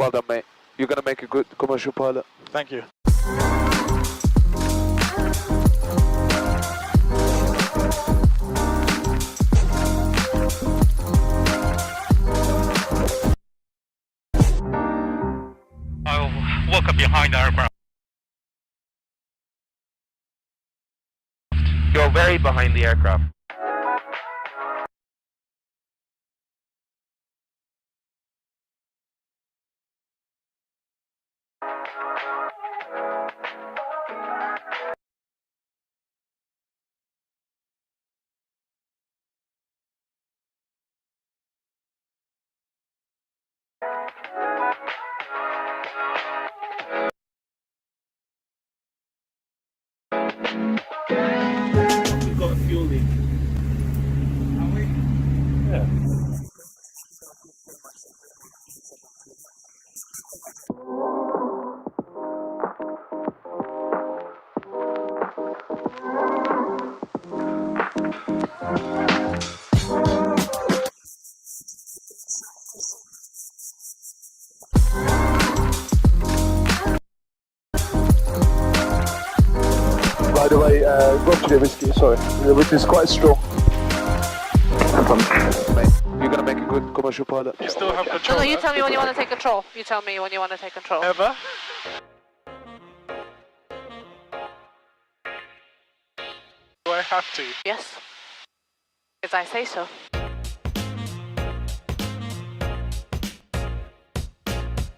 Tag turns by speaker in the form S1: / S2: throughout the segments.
S1: Well done, mate. You're gonna make a good commercial pilot.
S2: Thank you.
S3: I'll walk up behind the aircraft. You're very behind the aircraft.
S4: We've got a fuel leak. Have we?
S2: Yeah.
S1: By the way, go to the whiskey, sorry. The whiskey is quite strong. Mate, you're gonna make a good commercial pilot.
S2: You still have control.
S5: No, you tell me when you want to take control. You tell me when you want to take control.
S2: Ever? Do I have to?
S5: Yes. Because I say so.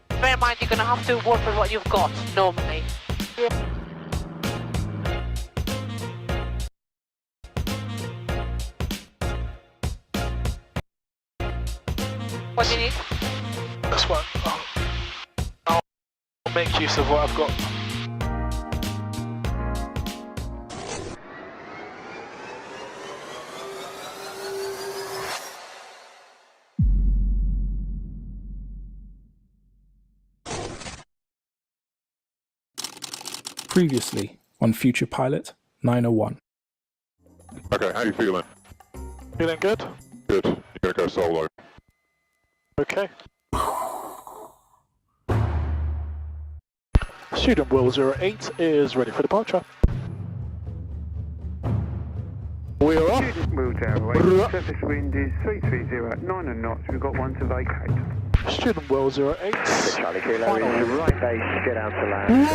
S5: Bear in mind, you're going to have to work with what you've got, normally. What do you need?
S2: That's what I'll make use of what I've got.
S6: Previously on Future Pilot 901.
S7: Okay, how you feeling?
S2: Feeling good?
S7: Good. You're gonna go solo.
S2: Okay. Student Will 08 is ready for departure. We are off.
S8: Student Will 08, surface wind is 330 at 9 knots, we've got one to vacate.
S2: Student Will 08.
S8: Charlie Kilo is right base, get out to land.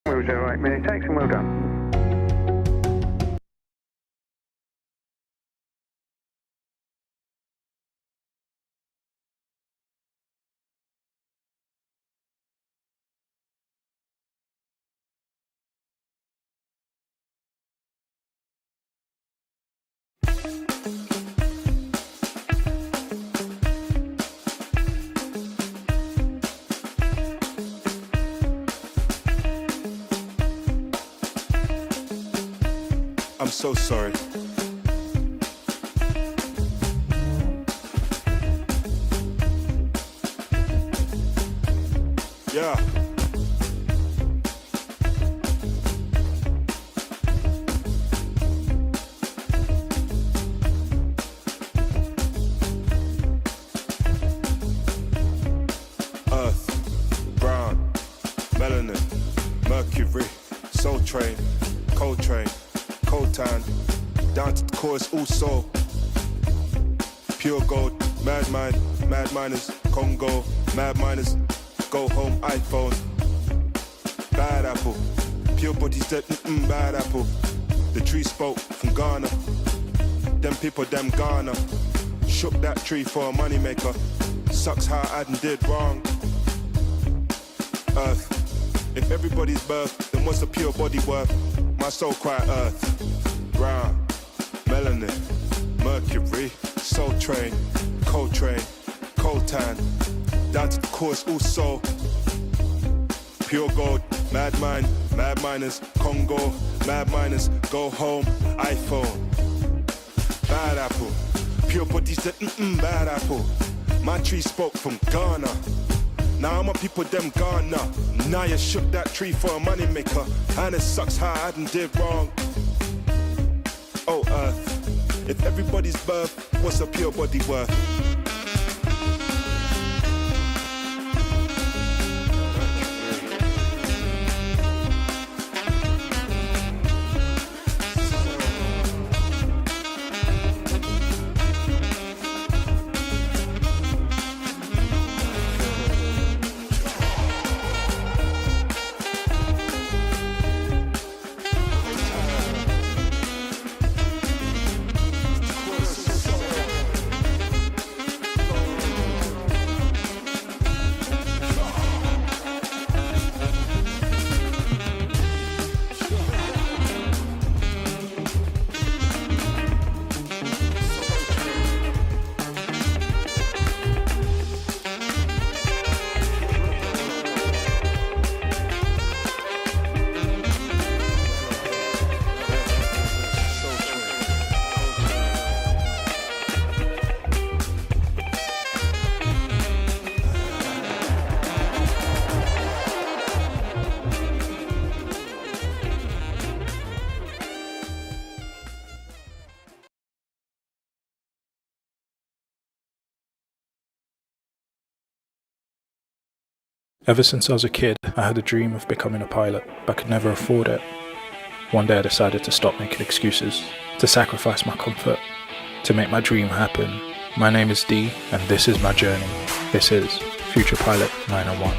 S8: Will 08, minute takes and well done.
S9: I'm so sorry. Yeah. Earth, brown, melanin, mercury, soul train, cold train. Cold time, down to the chorus also. Pure gold, mad mind, mad miners, Congo, mad miners, go home iPhone. Bad apple, pure bodies dead, bad apple. The tree spoke from Ghana, them people them Ghana. Shook that tree for a money maker, sucks how I did wrong. Earth, if everybody's birth, then what's the pure body worth? My soul cry earth, brown, melanin, mercury, soul train, cold tan, down to the course also. Pure gold, mad mind, mad miners, Congo, mad miners, go home, iPhone. Bad apple, pure bodies that bad apple. My tree spoke from Ghana. Now my people them Ghana. Now you shook that tree for a money maker, and it sucks how I did wrong. Oh earth, if everybody's birth, what's a pure body worth?
S6: Ever since I was a kid, I had a dream of becoming a pilot, but could never afford it. One day I decided to stop making excuses, to sacrifice my comfort, to make my dream happen. My name is D, and this is my journey. This is Future Pilot 901.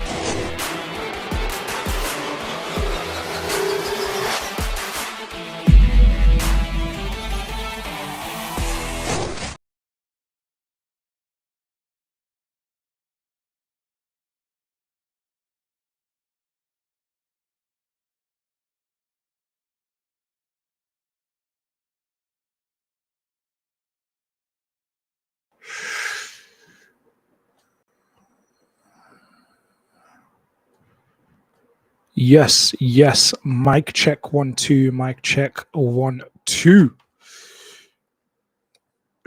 S6: Yes. Mic check 1 2. Mic check 1 2.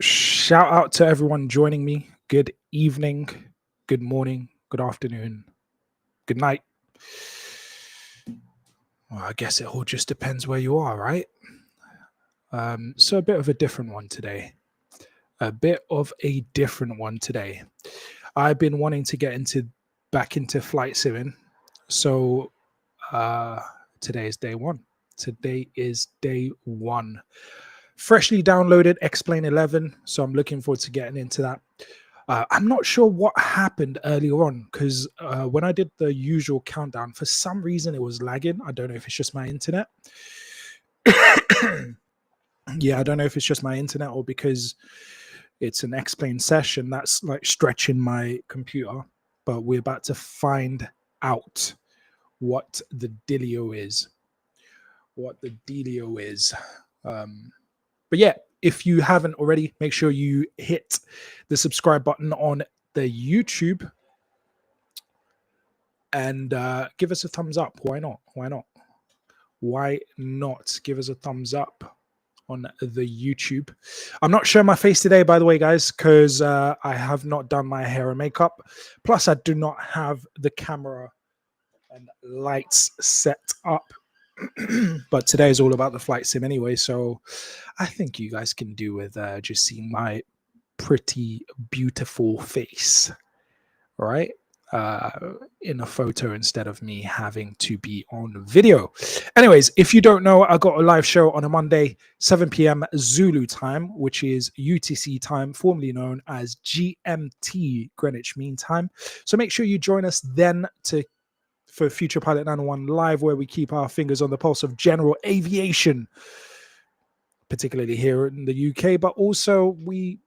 S6: Shout out to everyone joining me. Good evening, good morning, good afternoon, good night. Well, I guess it all just depends where you are, right? So a bit of a different one today. I've been wanting to get back into flight simming. So today is day one. Freshly downloaded XPlane 11, so I'm looking forward to getting into that. I'm not sure what happened earlier on because when I did the usual countdown, for some reason it was lagging. I don't know if it's just my internet. Yeah, I don't know if it's just my internet or because it's an XPlane session that's like stretching my computer. But we're about to find out what the dealio is. But yeah, if you haven't already, make sure you hit the subscribe button on the YouTube and give us a thumbs up. Why not? Give us a thumbs up on the YouTube. I'm not showing my face today, by the way, guys, because I have not done my hair and makeup. Plus, I do not have the camera and lights set up. But today is all about the flight sim anyway, so I think you guys can do with just seeing my pretty beautiful face, right? In a photo instead of me having to be on video. Anyways, if you don't know, I got a live show on a Monday, 7 p.m. Zulu time, which is UTC time, formerly known as GMT, Greenwich Mean Time. So make sure you join us then for Future Pilot 901 Live, where we keep our fingers on the pulse of general aviation, particularly here in the UK, but also we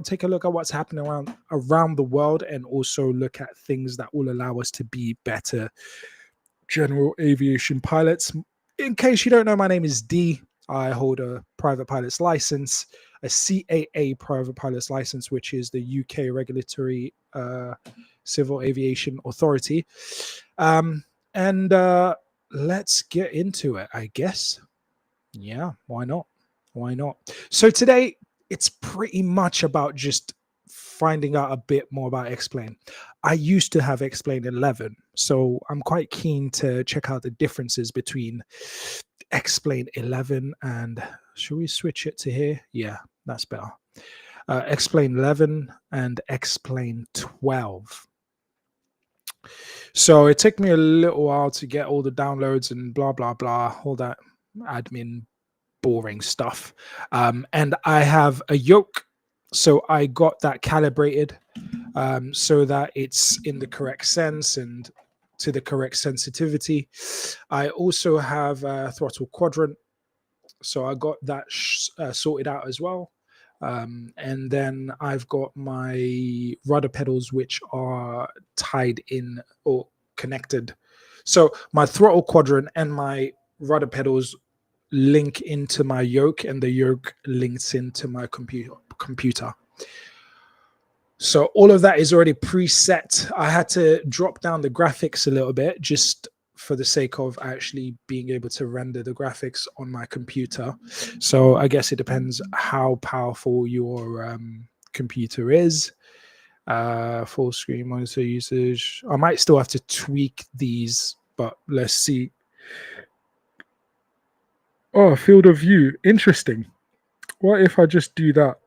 S6: take a look at what's happening around the world and also look at things that will allow us to be better general aviation pilots. In case you don't know, my name is D. I hold a private pilot's license, a CAA private pilot's license, which is the UK regulatory civil aviation authority. And let's get into it, I guess. Yeah, why not? So today, it's pretty much about just finding out a bit more about XPlane. I used to have XPlane 11, so I'm quite keen to check out the differences between XPlane 11 and, should we switch it to here? Yeah, that's better. XPlane 11 and XPlane 12. So it took me a little while to get all the downloads and blah, blah, blah, all that admin boring stuff. And I have a yoke. So I got that calibrated so that it's in the correct sense and to the correct sensitivity. I also have a throttle quadrant. So I got that sorted out as well. And then I've got my rudder pedals, which are tied in or connected. So my throttle quadrant and my rudder pedals link into my yoke, and the yoke links into my computer. So all of that is already preset. I had to drop down the graphics a little bit just for the sake of actually being able to render the graphics on my computer. So I guess it depends how powerful your computer is. Full screen monitor usage. I might still have to tweak these, but let's see. Oh, field of view. Interesting. What if I just do that?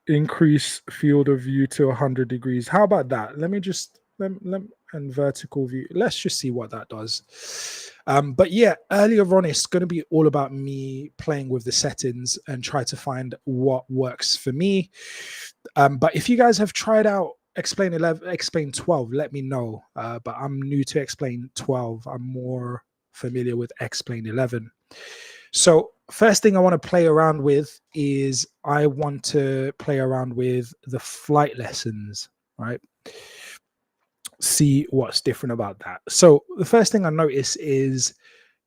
S6: Increase field of view to 100 degrees. How about that? Let me just And vertical view. Let's just see what that does. But yeah, earlier on, it's going to be all about me playing with the settings and try to find what works for me. But if you guys have tried out XPlane 11, XPlane 12, let me know. But I'm new to XPlane 12. I'm more familiar with XPlane 11. So first thing I want to play around with is I want to play around with the flight lessons, right? See what's different about that. So the first thing I notice is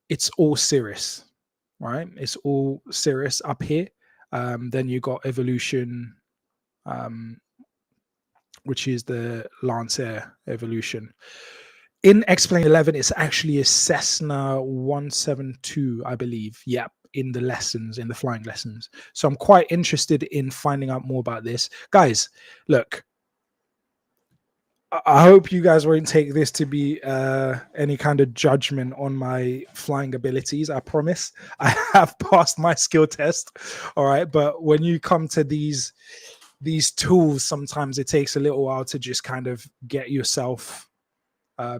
S6: it's all Cirrus, right? It's all Cirrus up here. Then you got Evolution, which is the Lancer Evolution. In XPlane 11, it's actually a Cessna 172, I believe. Yep, in the lessons, in the flying lessons. So I'm quite interested in finding out more about this. Guys, look, I hope you guys won't take this to be any kind of judgment on my flying abilities. I promise I have passed my skill test. All right. But when you come to these tools, sometimes it takes a little while to just kind of get yourself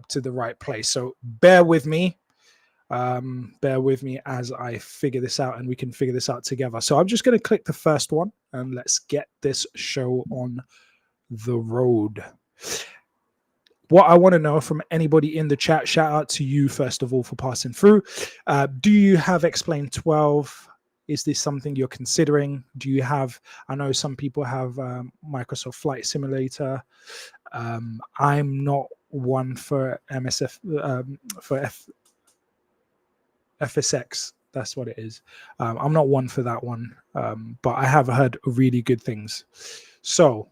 S6: to the right place. So bear with me as I figure this out, and we can figure this out together. So I'm just going to click the first one and let's get this show on the road. What I want to know from anybody in the chat, shout out to you first of all for passing through. Do you have XPlane 12? Is this something you're considering? Do you have, I know some people have Microsoft Flight Simulator. I'm not one for FSX. That's what it is. I'm not one for that one, but I have heard really good things. So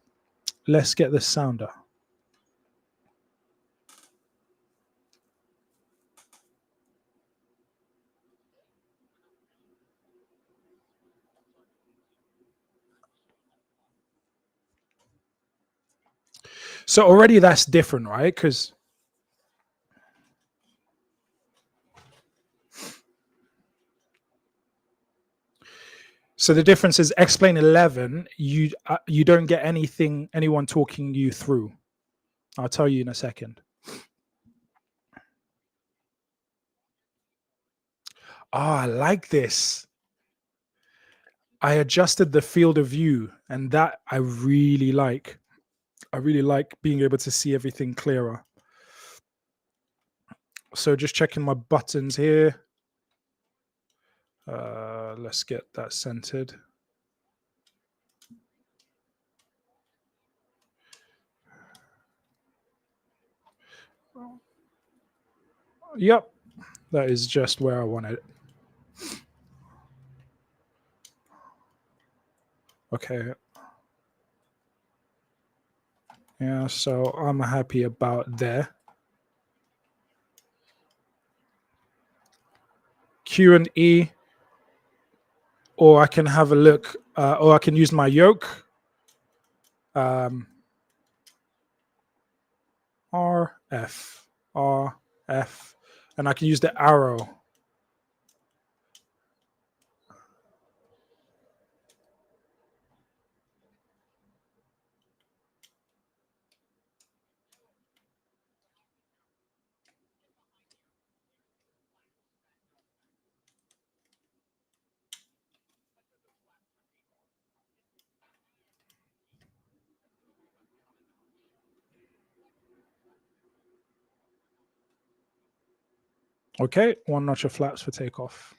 S6: let's get the sounder. So already that's different, right? Because so the difference is XPlane 11, you don't get anyone talking you through. I'll tell you in a second. Oh, I like this. I adjusted the field of view, and that I really like. I really like being able to see everything clearer. So just checking my buttons here. Let's get that centered. Yep, that is just where I want it. Okay. Yeah, so I'm happy about there. Q and E, or I can have a look, or I can use my yoke. R, F, and I can use the arrow. Okay, one notch of flaps for takeoff.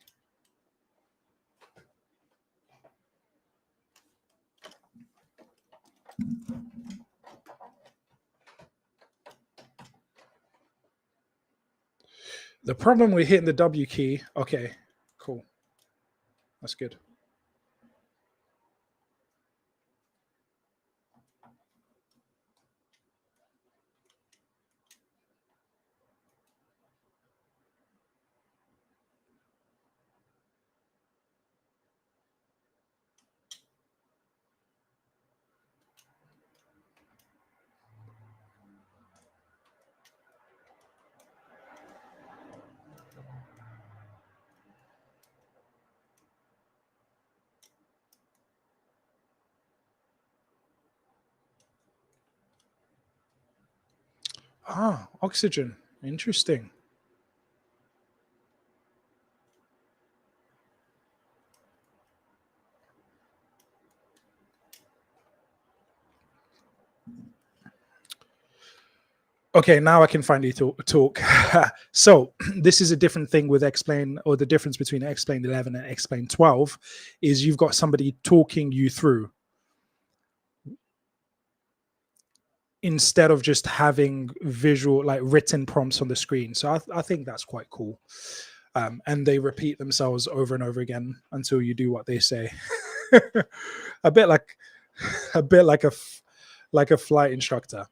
S6: The problem with hitting the W key, okay, cool. That's good. Ah, oxygen. Interesting. Okay, now I can finally talk. So this is a different thing with XPlane, or the difference between XPlane 11 and XPlane 12 is you've got somebody talking you through instead of just having visual, like written prompts on the screen. So I think that's quite cool. And they repeat themselves over and over again until you do what they say. a bit like a flight instructor.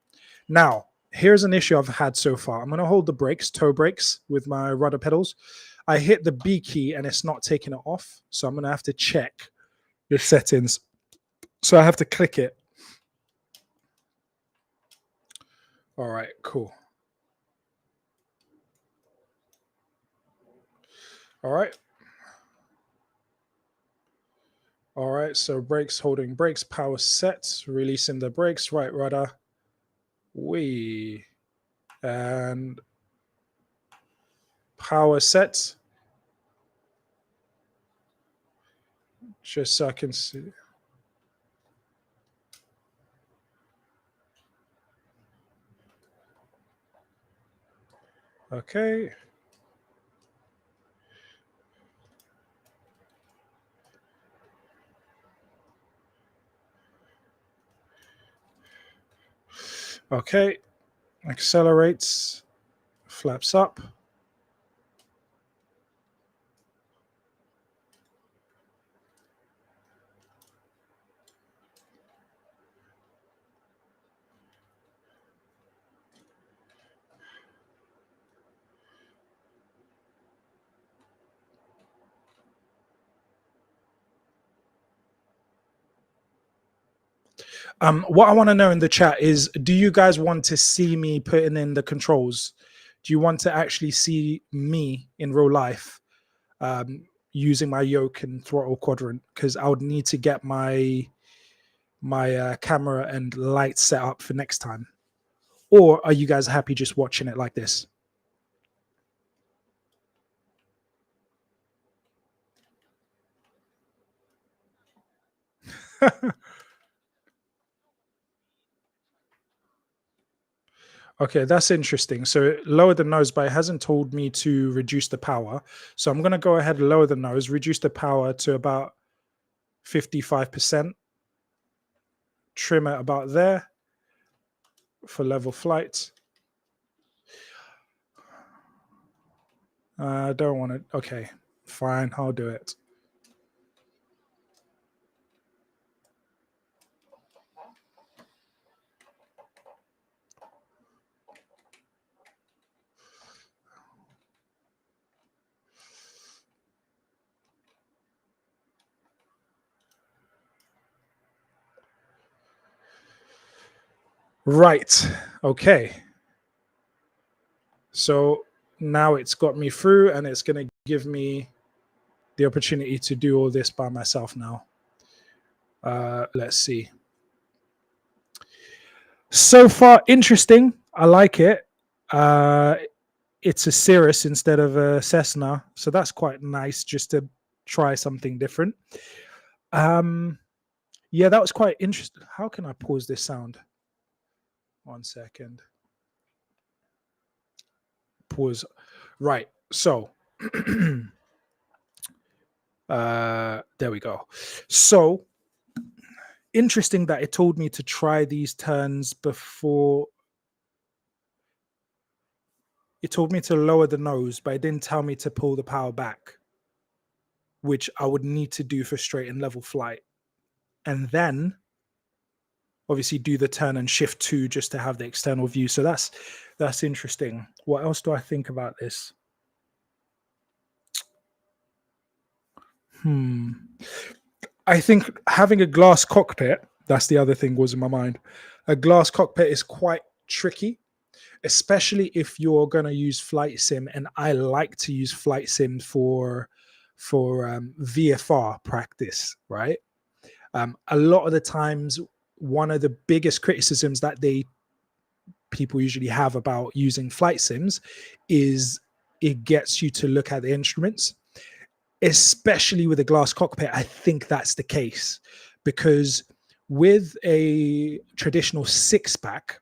S6: Now, here's an issue I've had so far. I'm going to hold the brakes, toe brakes, with my rudder pedals. I hit the B key and it's not taking it off. So I'm going to have to check the settings. So I have to click it. All right, cool. All right. All right, so brakes, holding brakes, power set, releasing the brakes, right rudder. And power set. Just so I can see. Okay. Okay. Accelerates, flaps up. What I want to know in the chat is, do you guys want to see me putting in the controls? Do you want to actually see me in real life using my yoke and throttle quadrant? Because I would need to get my camera and light set up for next time. Or are you guys happy just watching it like this? Okay, that's interesting. So lower the nose, but it hasn't told me to reduce the power. So I'm going to go ahead and lower the nose, reduce the power to about 55%, trim it about there for level flight. I don't want it. Okay, fine, I'll do it. Right. Okay. So now it's got me through and it's going to give me the opportunity to do all this by myself now. Let's see. So far, interesting. I like it. It's a Cirrus instead of a Cessna. So that's quite nice just to try something different. Yeah, that was quite interesting. How can I pause this sound? 1 second. Pause. Right. So there we go. So interesting that it told me to try these turns before. It told me to lower the nose, but it didn't tell me to pull the power back, which I would need to do for straight and level flight. And then obviously do the turn and shift 2 just to have the external view. So that's interesting. What else do I think about this? I think having a glass cockpit, that's the other thing was in my mind. A glass cockpit is quite tricky, especially if you're going to use flight sim. And I like to use flight sim for VFR practice, right? A lot of the times, one of the biggest criticisms that people usually have about using flight sims is it gets you to look at the instruments, especially with a glass cockpit. I think that's the case because with a traditional 6-pack,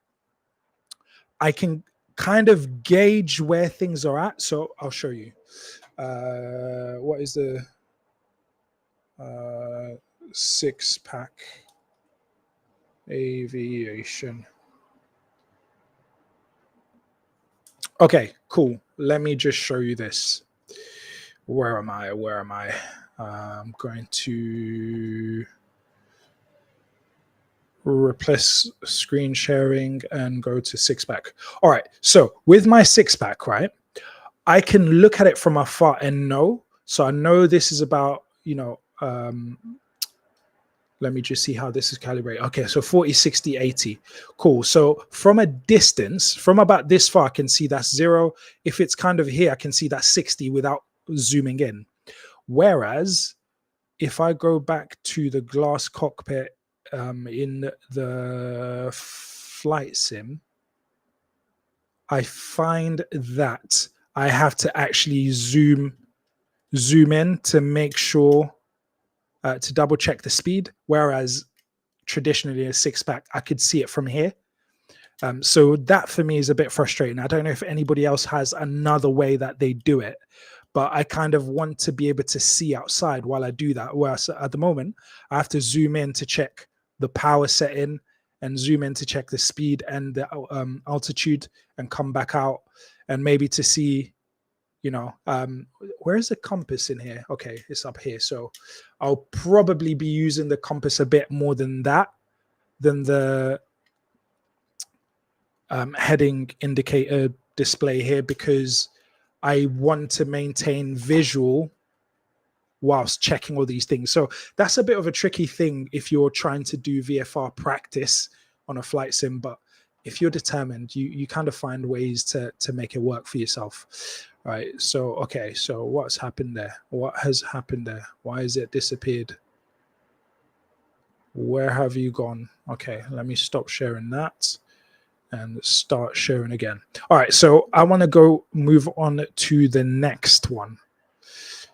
S6: I can kind of gauge where things are at. So I'll show you. What is the 6-pack aviation? Okay, cool. Let me just show you this. Where am I? I'm going to replace screen sharing and go to 6-pack. All right. So with my 6-pack, right, I can look at it from afar and know. So I know this is about, let me just see how this is calibrated. Okay, so 40, 60, 80. Cool. So from a distance, from about this far, I can see that's 0. If it's kind of here, I can see that's 60 without zooming in. Whereas if I go back to the glass cockpit in the flight sim, I find that I have to actually zoom in to make sure to double check the speed, whereas traditionally a 6-pack, I could see it from here. So that for me is a bit frustrating. I don't know if anybody else has another way that they do it, but I kind of want to be able to see outside while I do that. Whereas at the moment, I have to zoom in to check the power setting and zoom in to check the speed and the altitude and come back out and maybe to see, where's the compass in here? Okay, it's up here. So I'll probably be using the compass a bit more than that, than the heading indicator display here, because I want to maintain visual whilst checking all these things. So that's a bit of a tricky thing if you're trying to do VFR practice on a flight sim, but if you're determined, you kind of find ways to make it work for yourself. All right. So, okay. So what's happened there? What has happened there? Why is it disappeared? Where have you gone? Okay. Let me stop sharing that and start sharing again. All right. So I want to move on to the next one.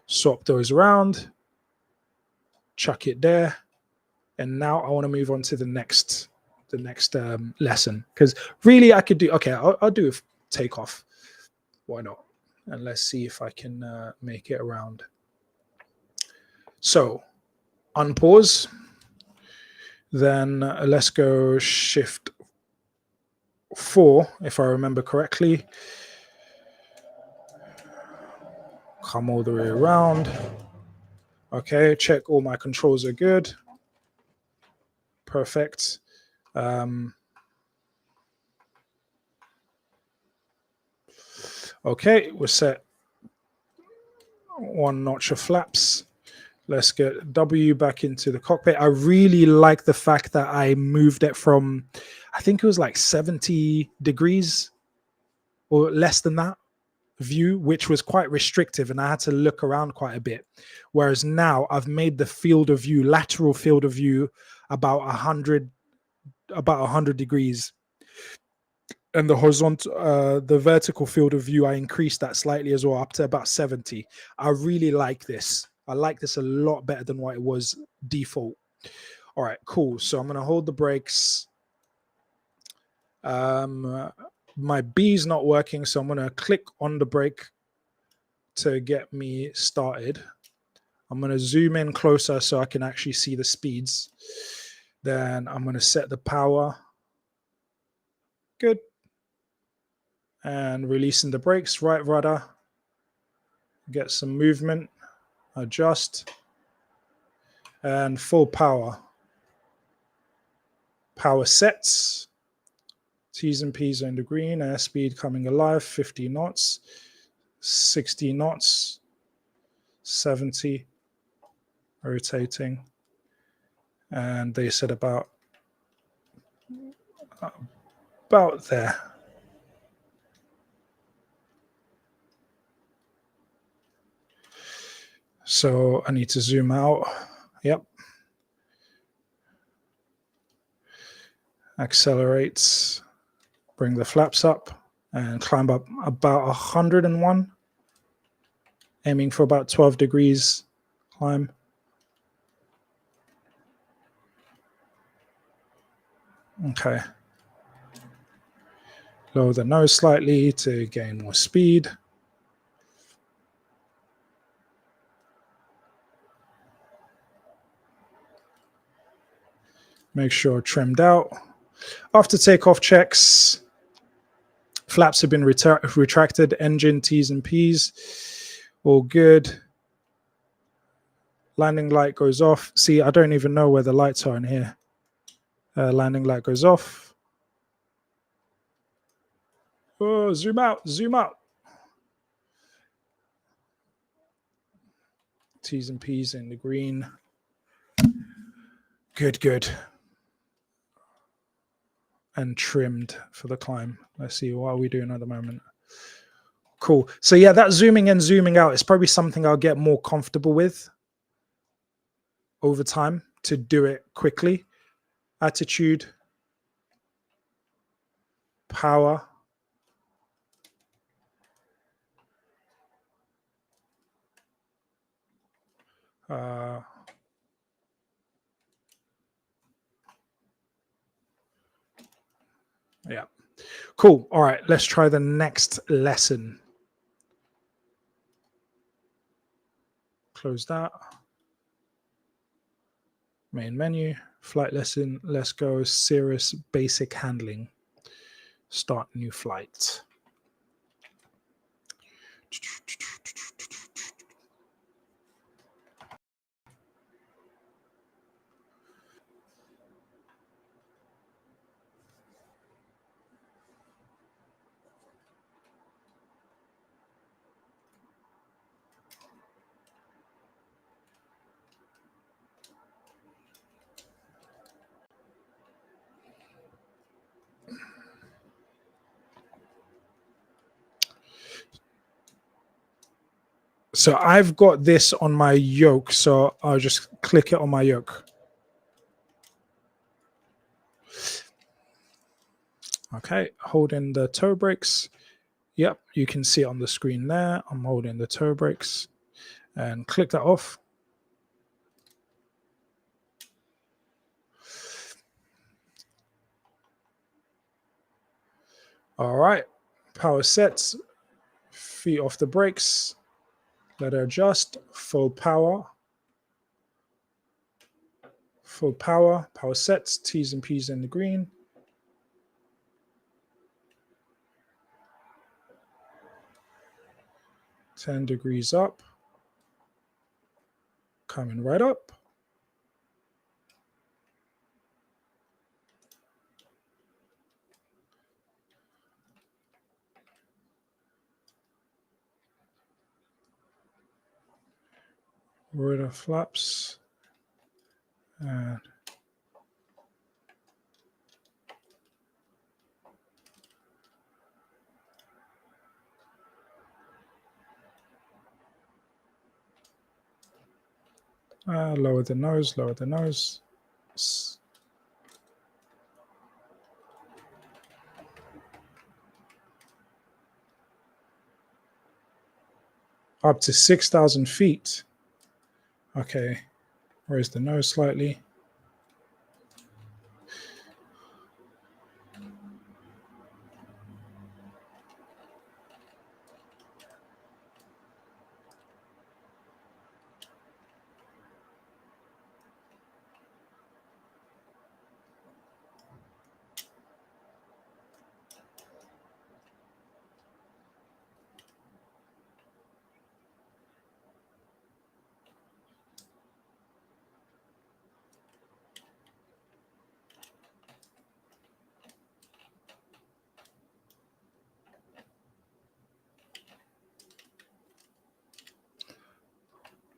S6: Swap those around, chuck it there. And now I want to move on to the next lesson, because really I could do, okay, I'll do a takeoff. Why not? And let's see if I can make it around. So unpause, then let's go shift 4, if I remember correctly. Come all the way around. Okay, check all my controls are good. Perfect. Okay, we're set 1 notch of flaps. Let's get W back into the cockpit. I really like the fact that I moved it from, I think it was like 70 degrees or less than that view, which was quite restrictive, and I had to look around quite a bit. Whereas now I've made the field of view, lateral field of view, about 100 degrees. And the horizontal, the vertical field of view, I increased that slightly as well, up to about 70. I really like this. I like this a lot better than what it was default. All right, cool. So I'm going to hold the brakes. My B is not working, so I'm going to click on the brake to get me started. I'm going to zoom in closer so I can actually see the speeds. Then I'm going to set the power. Good. And releasing the brakes, right rudder, get some movement, adjust, and full power. Power sets, T's and P's are in the green, airspeed coming alive, 50 knots, 60 knots, 70, rotating, and they said about there. So I need to zoom out. Yep. Accelerates. Bring the flaps up and climb up about 101, aiming for about 12 degrees climb. Okay. Lower the nose slightly to gain more speed. Make sure trimmed out. After takeoff checks, flaps have been retracted, engine T's and P's, all good. Landing light goes off. See, I don't even know where the lights are in here. Landing light goes off. Oh, zoom out, zoom out. T's and P's in the green. Good, good. And trimmed for the climb. Let's see, what are we doing at the moment? Cool. So yeah, that zooming in, zooming out is probably something I'll get more comfortable with over time to do it quickly. Attitude, power. Yeah. Cool. All right, let's try the next lesson. Close that. Main menu, flight lesson. Let's go Cirrus basic handling. Start new flight. So I've got this on my yoke, so I'll just click it on my yoke. Okay, holding the toe brakes. Yep, you can see it on the screen there. I'm holding the toe brakes and click that off. All right, power sets, feet off the brakes. Let it adjust, full power, power sets, T's and P's in the green. $10 degrees up, coming right up. Rid of flaps. And lower the nose, lower the nose. Up to 6,000 feet. Okay, raise the nose slightly.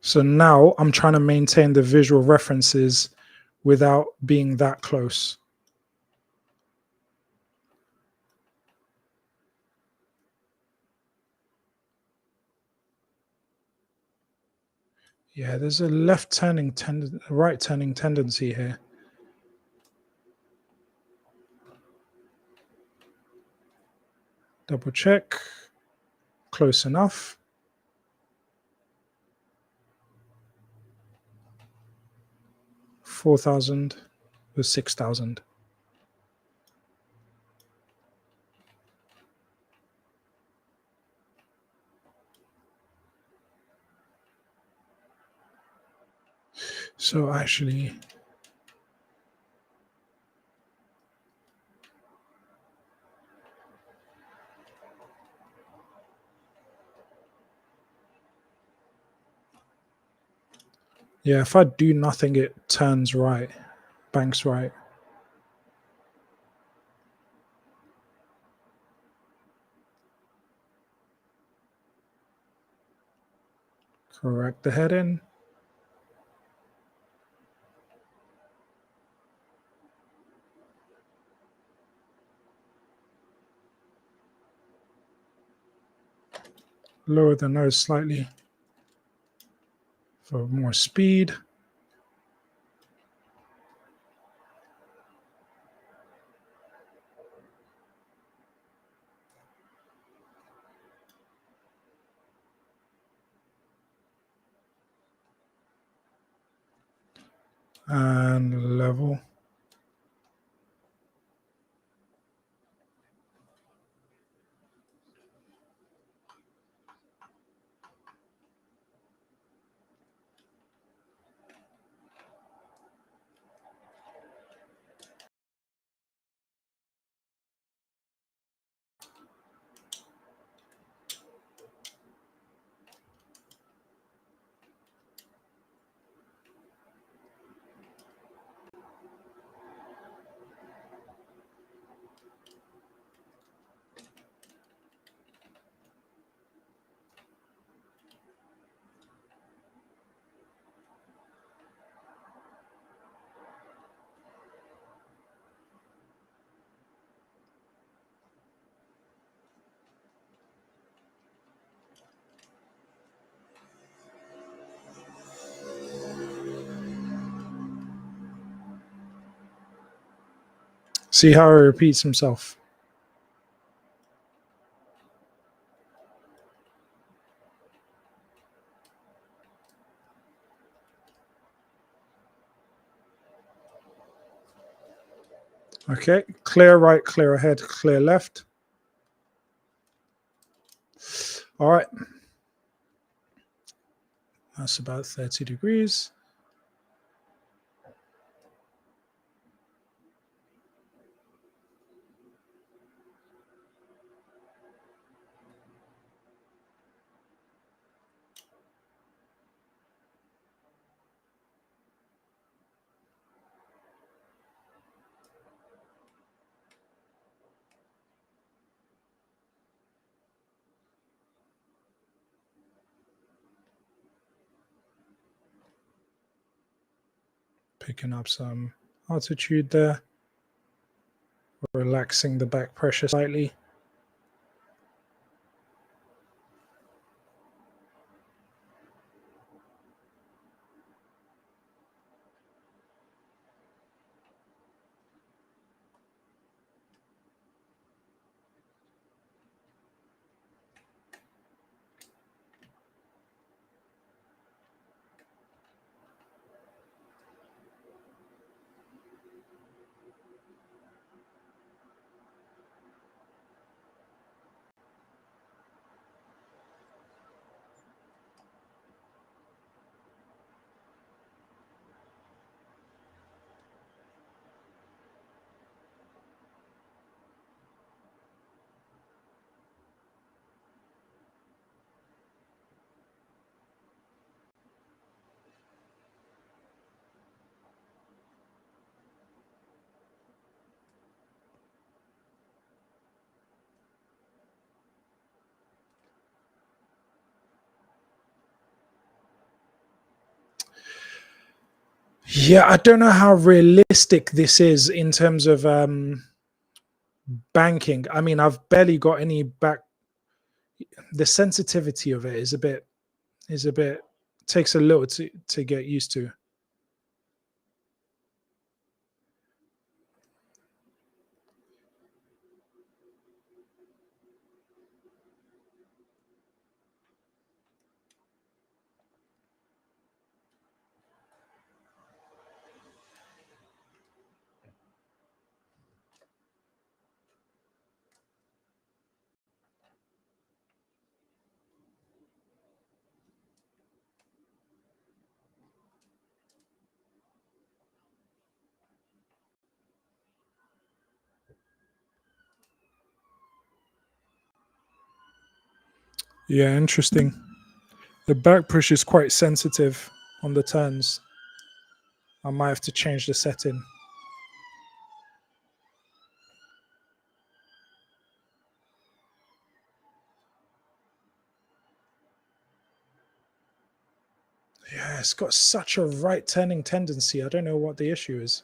S6: So now I'm trying to maintain the visual references without being that close. Yeah, there's a right turning tendency here. Double check. Close enough. $4,000 was $6,000. So actually, yeah, if I do nothing, it turns right, banks right. Correct the heading. Lower the nose slightly for more speed. And level. See how he repeats himself. Okay, clear right, clear ahead, clear left. All right. That's about 30 degrees. Picking up some altitude there. Relaxing the back pressure slightly. Yeah, I don't know how realistic this is in terms of banking. I mean, I've barely got any back. The sensitivity of it is a bit takes a little to get used to. Yeah, interesting. The back push is quite sensitive on the turns. I might have to change the setting. Yeah, it's got such a right turning tendency. I don't know what the issue is.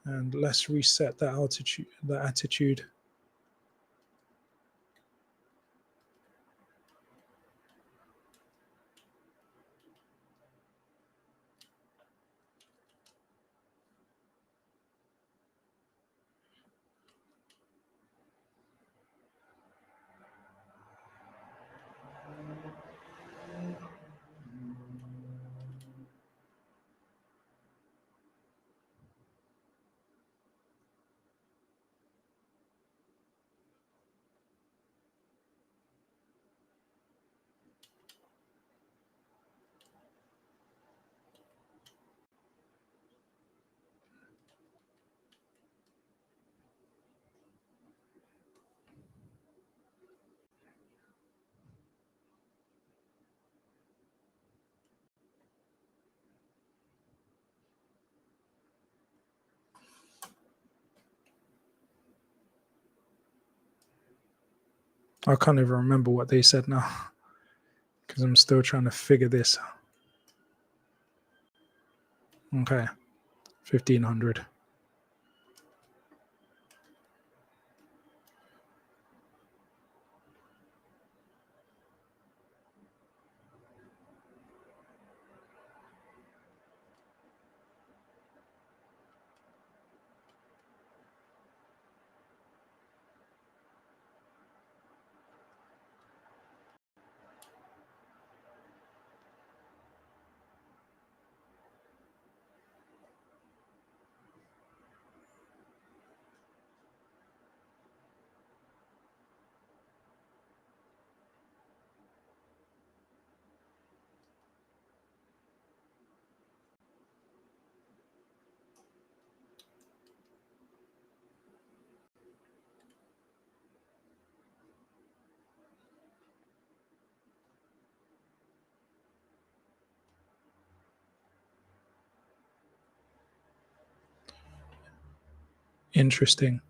S6: And let's reset that altitude, the attitude. I can't even remember what they said now because I'm still trying to figure this. Okay, 1500. Interesting.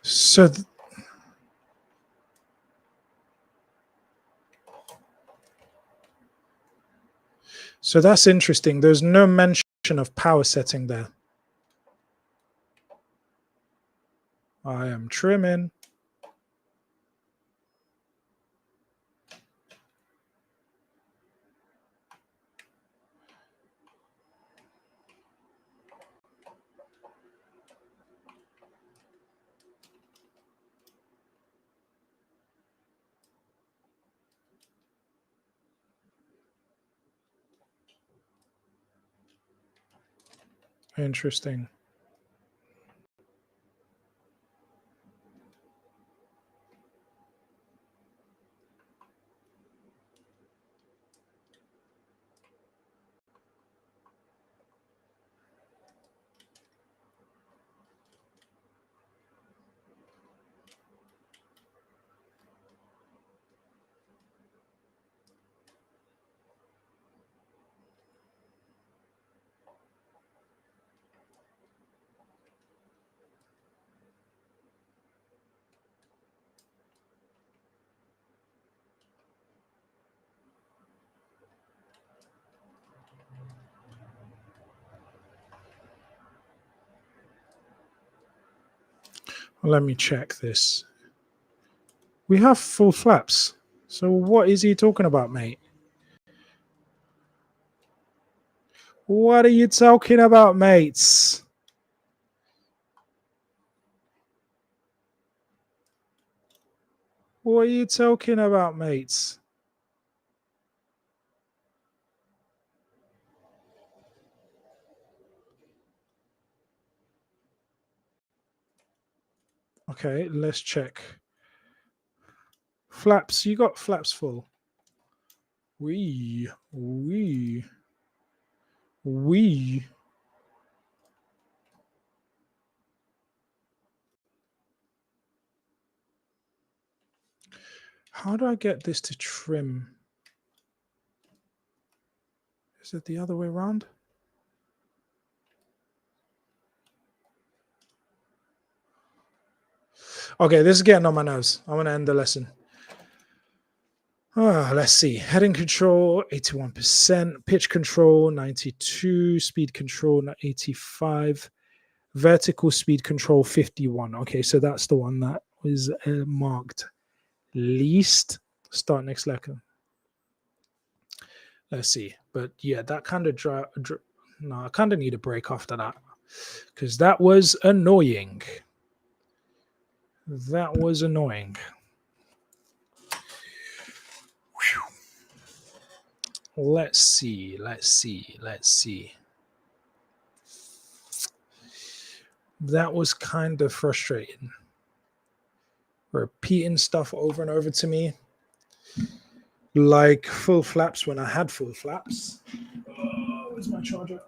S6: So, so that's interesting. There's no mention of power setting there. I am trimming. Interesting. Let me check this. We have full flaps. So what is he talking about, mate? What are you talking about, mates? What are you talking about, mates? Okay, let's check. Flaps, you got flaps full. We. How do I get this to trim? Is it the other way around? Okay, this is getting on my nerves. I'm going to end the lesson. Let's see. Heading control, 81%. Pitch control, 92. Speed control, 85. Vertical speed control, 51. Okay, so that's the one that was marked least. Start next lesson. Let's see. But yeah, that kind of no, I kind of need a break after that because that was annoying. That was annoying. Whew. Let's see. That was kind of frustrating. Repeating stuff over and over to me. Like full flaps when I had full flaps. Oh, where's my charger?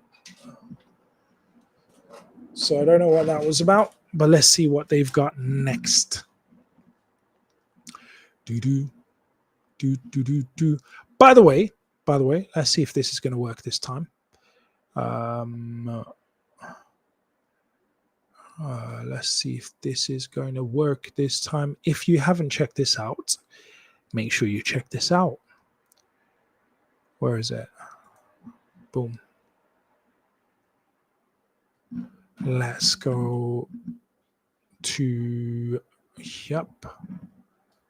S6: So I don't know what that was about, but let's see what they've got next. Do. By the way, let's see if this is going to work this time. Let's see if this is going to work this time. If you haven't checked this out, make sure you check this out. Where is it? Boom. Let's go to, yep.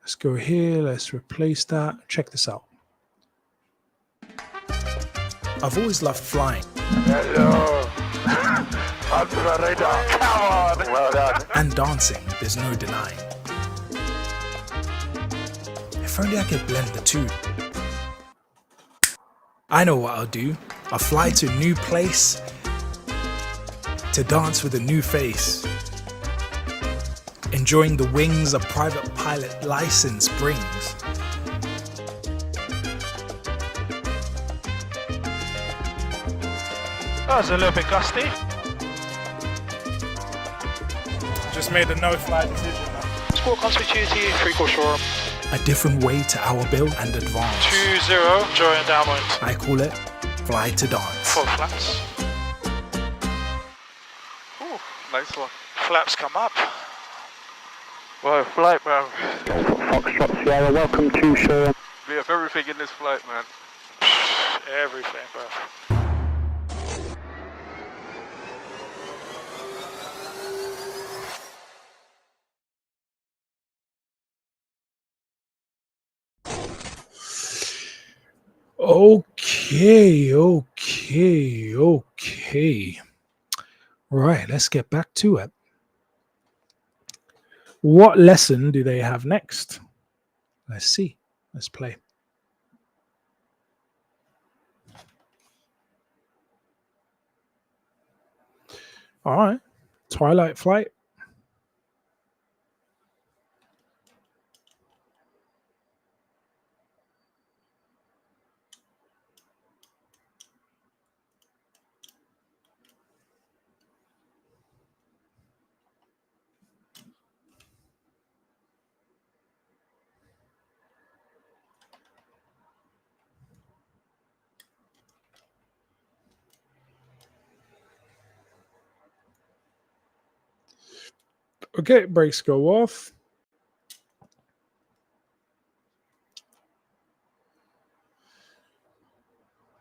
S6: Let's go here. Let's replace that. Check this out. I've always loved flying.
S1: Hello. Onto the radar. Come on. Well done.
S6: And dancing, there's no denying. If only I could blend the two. I know what I'll do. I'll fly to a new place to dance with a new face. Enjoying the wings a private pilot license brings.
S2: That was a little bit gusty.
S6: Just made a no-fly decision.
S2: Sport conspicuity, 3-course shore.
S6: A different way to our build and advance.
S2: 2-0, joy endowment.
S6: I call it fly to dance.
S2: Full flaps.
S4: Ooh, nice one.
S2: Flaps come up.
S4: Wow, flight, man.
S8: Foxtrot Sierra, welcome to shore.
S4: We have everything in this flight, man.
S2: Everything, bro.
S6: Okay. Right, let's get back to it. What lesson do they have next? Let's see. Let's play. All right. Twilight Flight. Okay, brakes go off.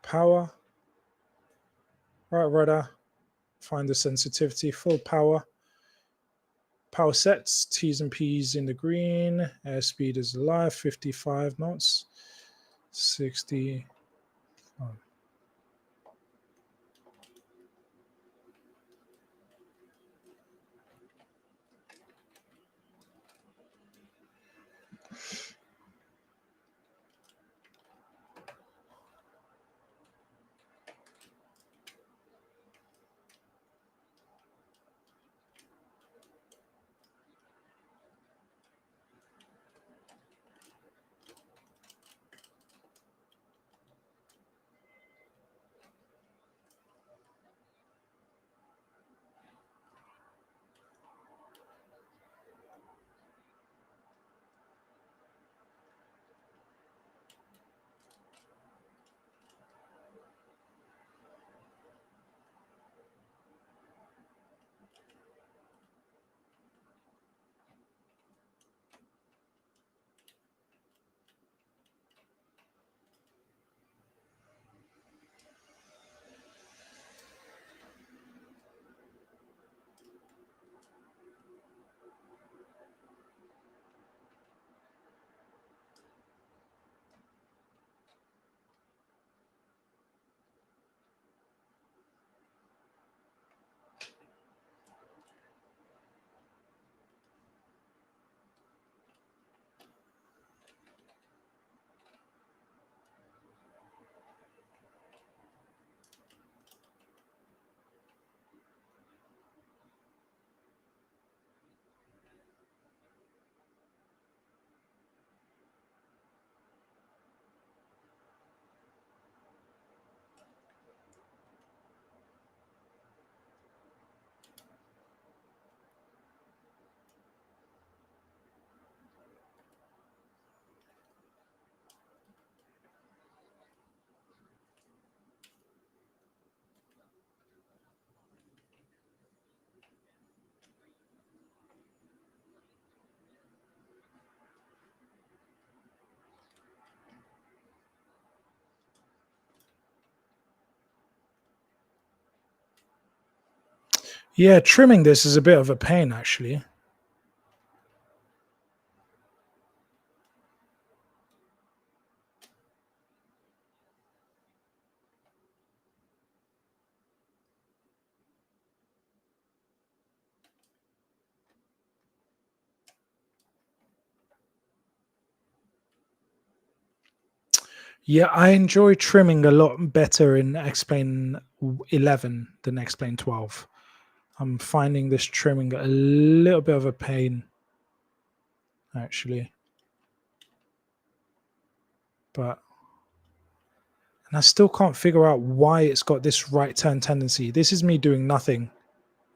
S6: Power. Right rudder. Find the sensitivity. Full power. power sets, T's and P's in the green. Airspeed is alive, 55 knots, 60. Oh. Yeah, trimming this is a bit of a pain, actually. Yeah, I enjoy trimming a lot better in XPlane 11 than XPlane 12. I'm finding this trimming a little bit of a pain, actually. But and I still can't figure out why it's got this right turn tendency. This is me doing nothing,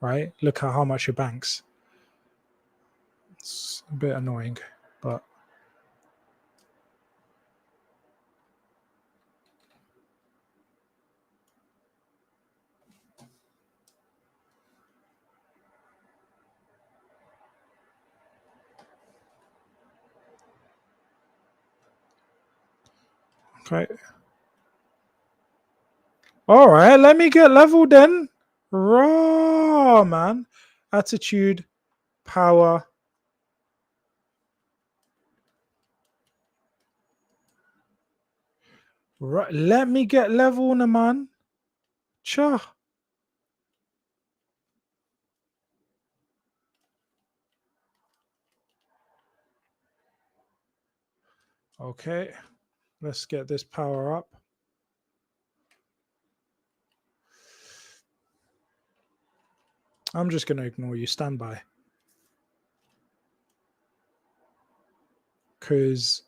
S6: right? Look at how much it banks. It's a bit annoying, but okay. All right, let me get level then. Raw, man. Attitude, power. Right, let me get level, man. Cha. Okay, let's get this power up. I'm just going to ignore you. Stand by. Because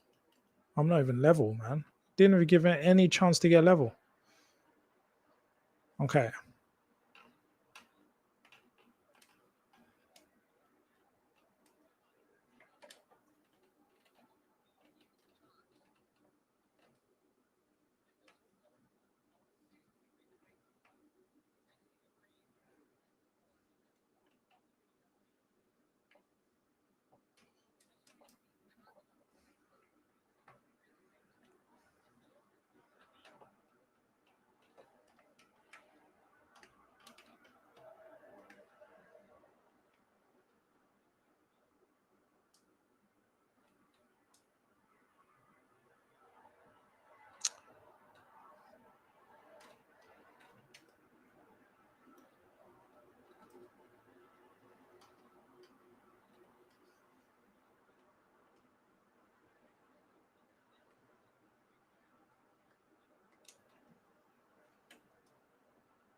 S6: I'm not even level, man. Didn't even give it any chance to get level. Okay.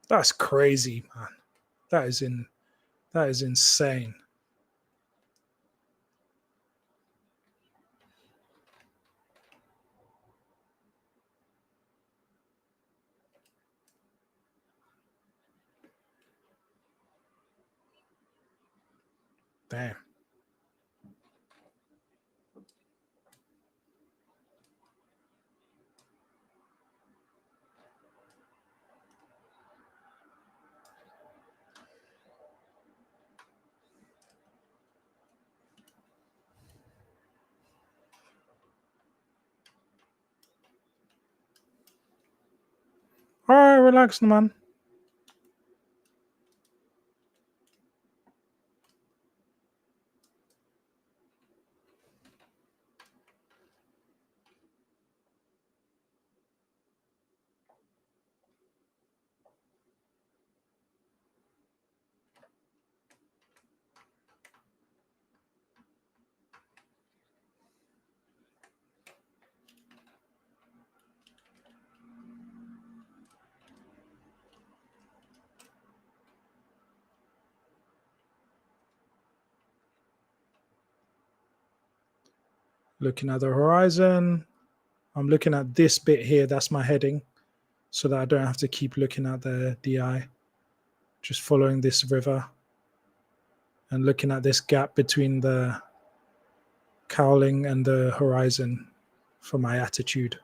S6: That's crazy, man. That is insane. Damn. All right, relax, man. Looking at the horizon. I'm looking at this bit here. That's my heading, so that I don't have to keep looking at the DI. Just following this river and looking at this gap between the cowling and the horizon for my attitude.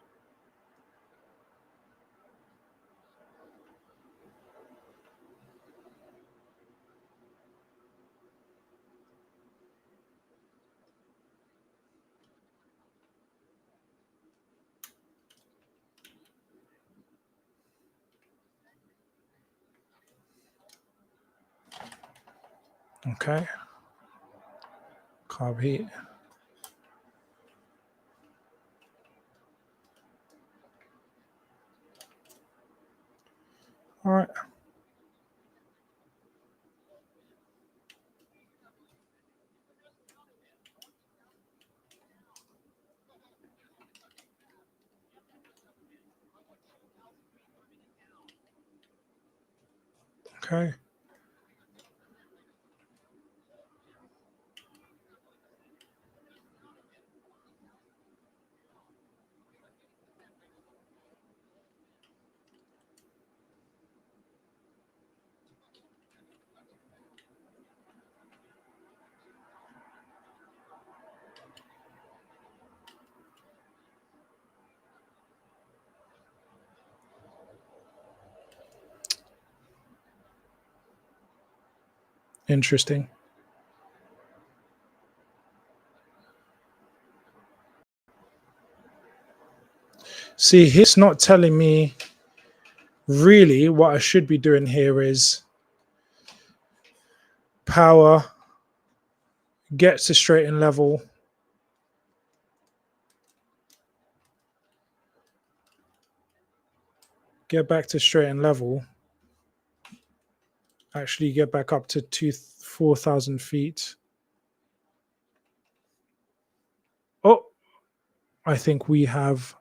S6: Okay. Carb heat. All right. Okay. Interesting. See, it's not telling me really what I should be doing here is power, get to straight and level, get back to straight and level, actually get back up to 4,000 feet. Oh, I think we have,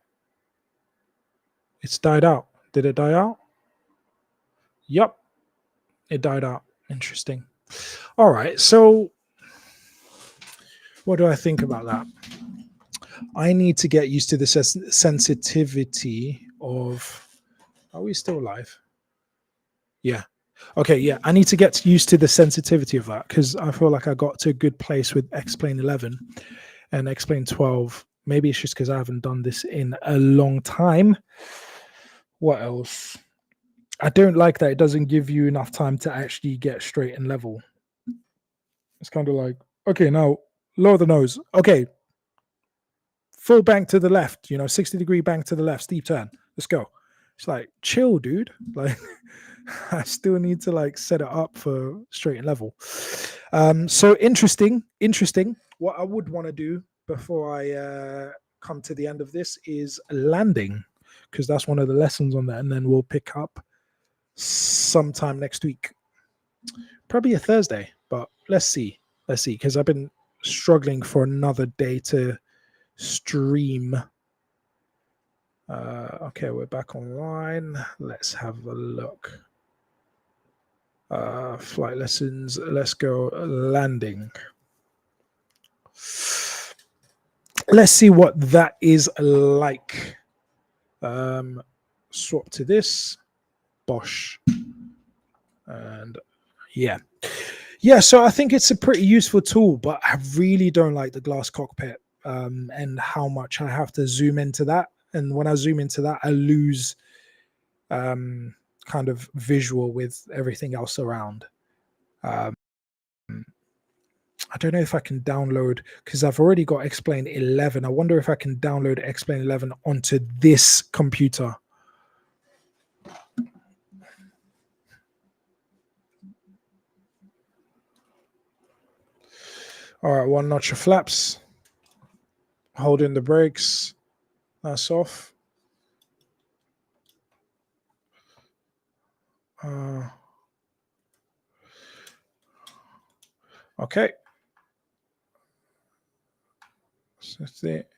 S6: it's died out. Did it die out? Yep, it died out. Interesting. All right, so what do I think about that? I need to get used to the sensitivity of, are we still live? Yeah. Okay, yeah. I need to get used to the sensitivity of that because I feel like I got to a good place with XPlane 11 and XPlane 12. Maybe it's just because I haven't done this in a long time. What else? I don't like that it doesn't give you enough time to actually get straight and level. It's kind of like, okay, now lower the nose. Okay, full bank to the left, 60-degree bank to the left, steep turn. Let's go. It's like, chill, dude. Like, I still need to like set it up for straight and level. So interesting. What I would want to do before I come to the end of this is landing, because that's one of the lessons on that, and then we'll pick up sometime next week, probably a Thursday, but let's see, because I've been struggling for another day to stream. Okay, we're back online. Let's have a look. Flight lessons. Let's go landing. Let's see what that is like. Swap to this. Bosh. And yeah. So I think it's a pretty useful tool, but I really don't like the glass cockpit and how much I have to zoom into that. And when I zoom into that, I lose kind of visual with everything else around. I don't know if I can download, because I've already got XPlane 11. I wonder if I can download XPlane 11 onto this computer. All right, one notch of flaps. Holding the brakes. That's off. Okay. That's it.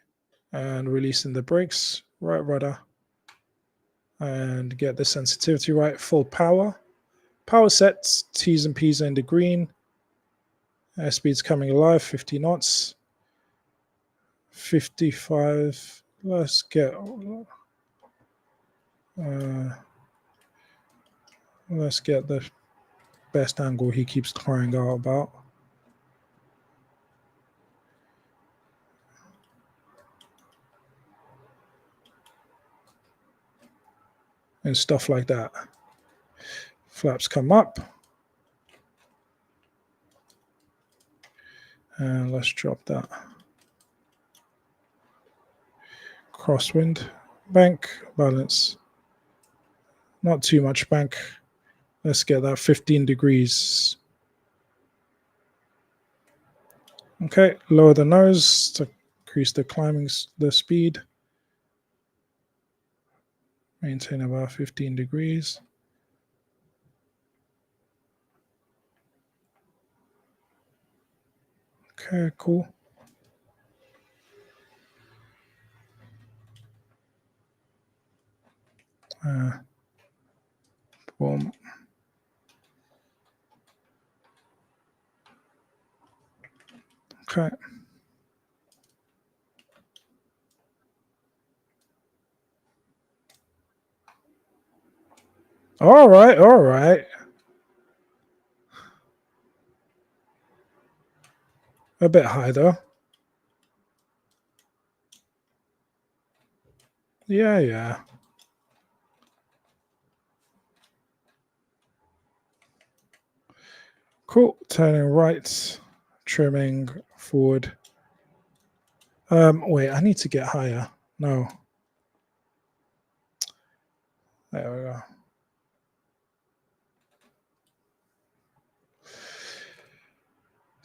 S6: And releasing the brakes. Right rudder. And get the sensitivity right. Full power. Power sets. T's and P's are in the green. Airspeed's coming alive. 50 knots. 55. Let's get the best angle he keeps crying out about. And stuff like that. Flaps come up. And let's drop that. Crosswind. Bank. Balance. Not too much bank. Let's get that 15 degrees. Okay, lower the nose to increase the speed. Maintain about 15 degrees. Okay, cool. Boom. Okay. All right, all right. A bit high though. Yeah. Cool. Turning right, trimming forward. Wait, I need to get higher. No. There we go.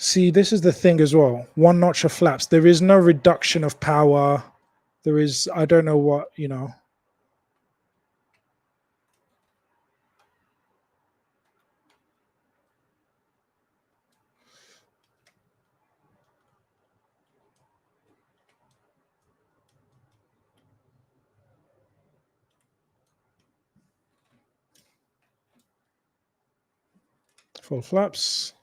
S6: See, this is the thing as well. One notch of flaps. There is no reduction of power. There is, I don't know what, full flaps.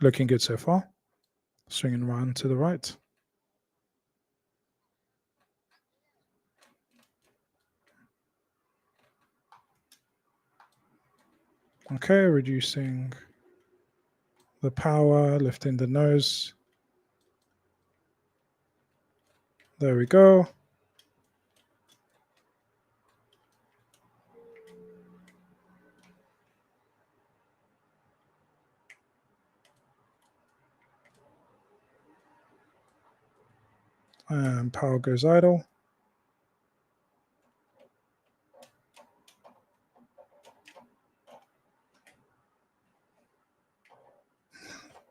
S6: Looking good so far. Swinging around to the right. Okay, reducing the power, lifting the nose. There we go. And power goes idle.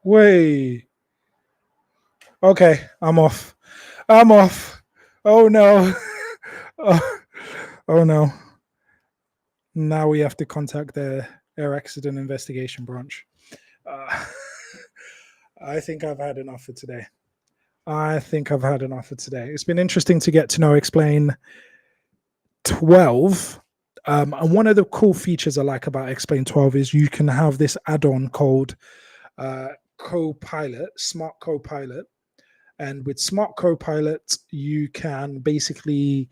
S6: Wait. Okay, I'm off. I'm off. Oh no. Oh no. Now we have to contact the air accident investigation branch. I think I've had enough for today. It's been interesting to get to know XPlane 12. And one of the cool features I like about XPlane 12 is you can have this add-on called Copilot, Smart Copilot. And with Smart Copilot, you can basically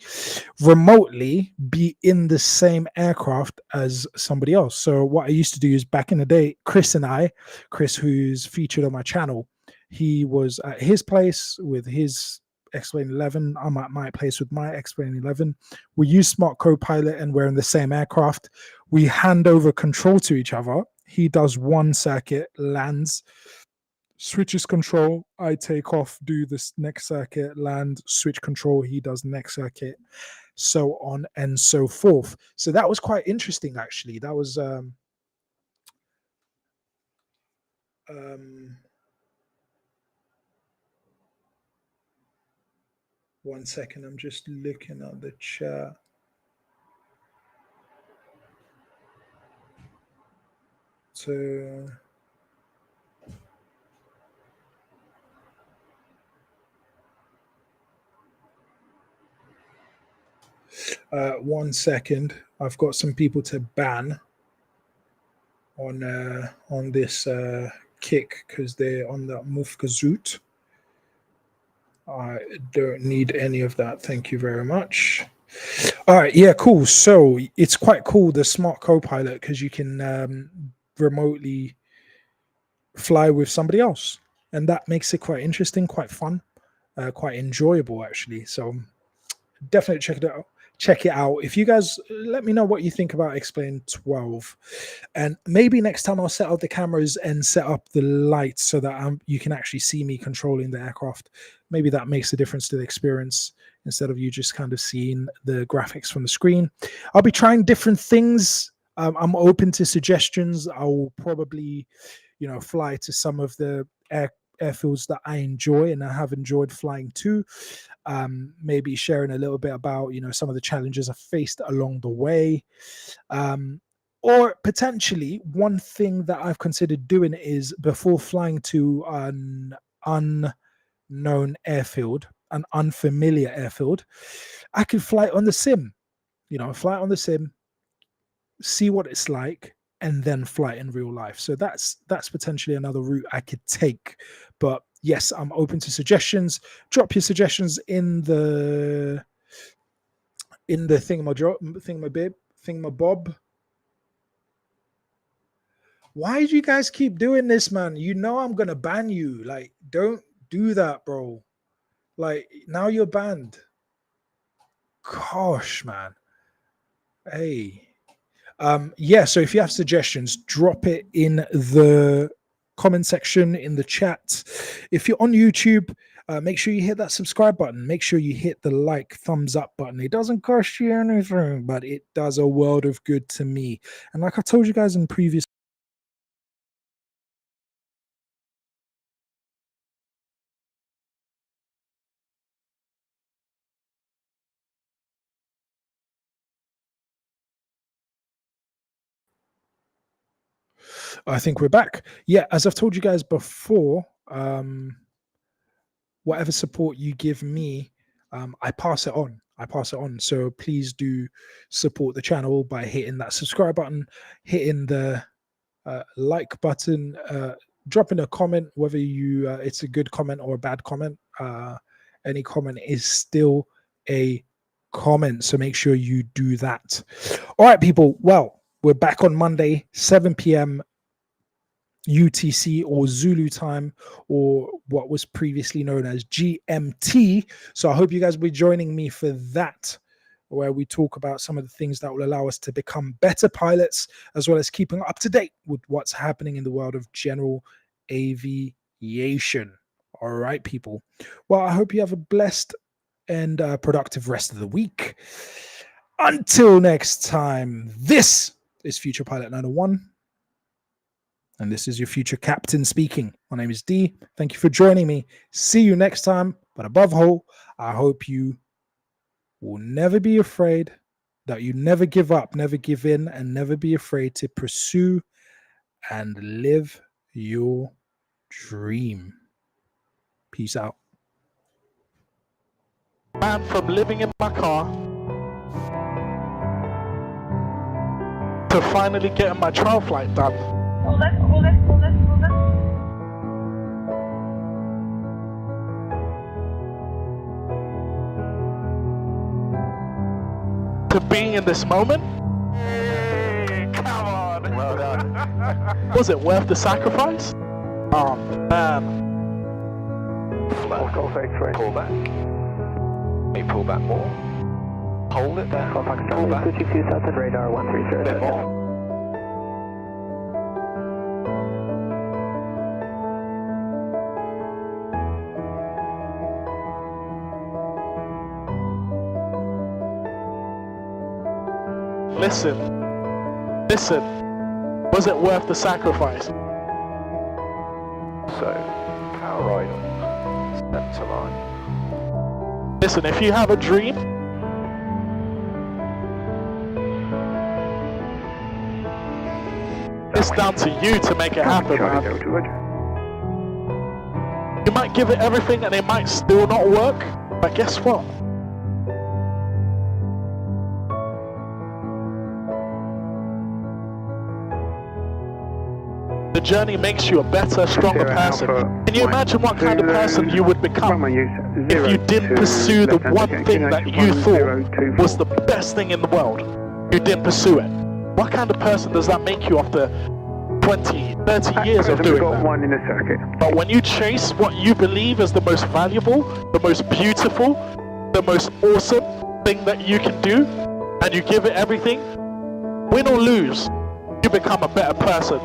S6: remotely be in the same aircraft as somebody else. So what I used to do is back in the day, Chris, who's featured on my channel, he was at his place with his XPlane 11. I'm at my place with my XPlane 11. We use Smart Copilot and we're in the same aircraft. We hand over control to each other. He does one circuit, lands, switches control, I take off, do this next circuit, land, switch control, he does next circuit, so on and so forth. So that was quite interesting, actually. That was 1 second, I'm just looking at the chat. So 1 second, I've got some people to ban on this kick because they're on the Mufkazoot. I don't need any of that. Thank you very much. All right. Yeah, cool. So it's quite cool, the Smart Copilot, because you can remotely fly with somebody else. And that makes it quite interesting, quite fun, quite enjoyable, actually. So definitely check it out. If you guys let me know what you think about XPlane 12, and maybe next time I'll set up the cameras and set up the lights so that you can actually see me controlling the aircraft. Maybe that makes a difference to the experience instead of you just kind of seeing the graphics from the screen. I'll be trying different things. I'm open to suggestions. I'll probably, fly to some of the airfields that I enjoy and I have enjoyed flying to. Maybe sharing a little bit about some of the challenges I faced along the way, or potentially one thing that I've considered doing is before flying to an unknown airfield, an unfamiliar airfield, I could fly on the sim, see what it's like, and then fly in real life. So that's potentially another route I could take. But yes, I'm open to suggestions. Drop your suggestions in the thingamabob. Why do you guys keep doing this, man? I'm gonna ban you. Like, don't do that, bro. Like, now you're banned. Gosh, man. Hey. Yeah, so if you have suggestions, drop it in the comment section, in the chat. If you're on YouTube, make sure you hit that subscribe button. Make sure you hit the thumbs up button. It doesn't cost you anything, but it does a world of good to me. And like I told you guys in previous I think we're back. Yeah, as I've told you guys before, whatever support you give me, I pass it on. So please do support the channel by hitting that subscribe button, hitting the like button, dropping a comment, whether it's a good comment or a bad comment. Any comment is still a comment, so make sure you do that. All right, people. Well, we're back on Monday, 7 p.m. UTC or Zulu time, or what was previously known as GMT. So I hope you guys will be joining me for that, where we talk about some of the things that will allow us to become better pilots, as well as keeping up to date with what's happening in the world of general aviation. All right, people. Well, I hope you have a blessed and productive rest of the week. Until next time, this is Future Pilot 901. And this is your future captain speaking. My name is D. Thank you for joining me. See you next time. But above all, I hope you will never be afraid, that you never give up, never give in, and never be afraid to pursue and live your dream. Peace out.
S2: Man, from living in my car to finally getting my trial flight done. To being in this moment.
S1: Hey, come on. Well done.
S2: Was it worth the sacrifice? Oh man.
S1: Pull back. Maybe pull back more. Hold it there. Pull back.
S8: Switching to Southern radar 130.
S1: Bit more.
S2: Listen. Was it worth the sacrifice?
S1: So, power right on. Center line.
S2: Listen, if you have a dream, it's down to you to make it happen, man. You might give it everything and it might still not work, but guess what? The journey makes you a better, stronger person. Can you imagine what kind of person you would become if you didn't pursue the one thing that you thought was the best thing in the world? You didn't pursue it. What kind of person does that make you after 20, 30 years of doing that? But when you chase what you believe is the most valuable, the most beautiful, the most awesome thing that you can do, and you give it everything, win or lose, you become a better person.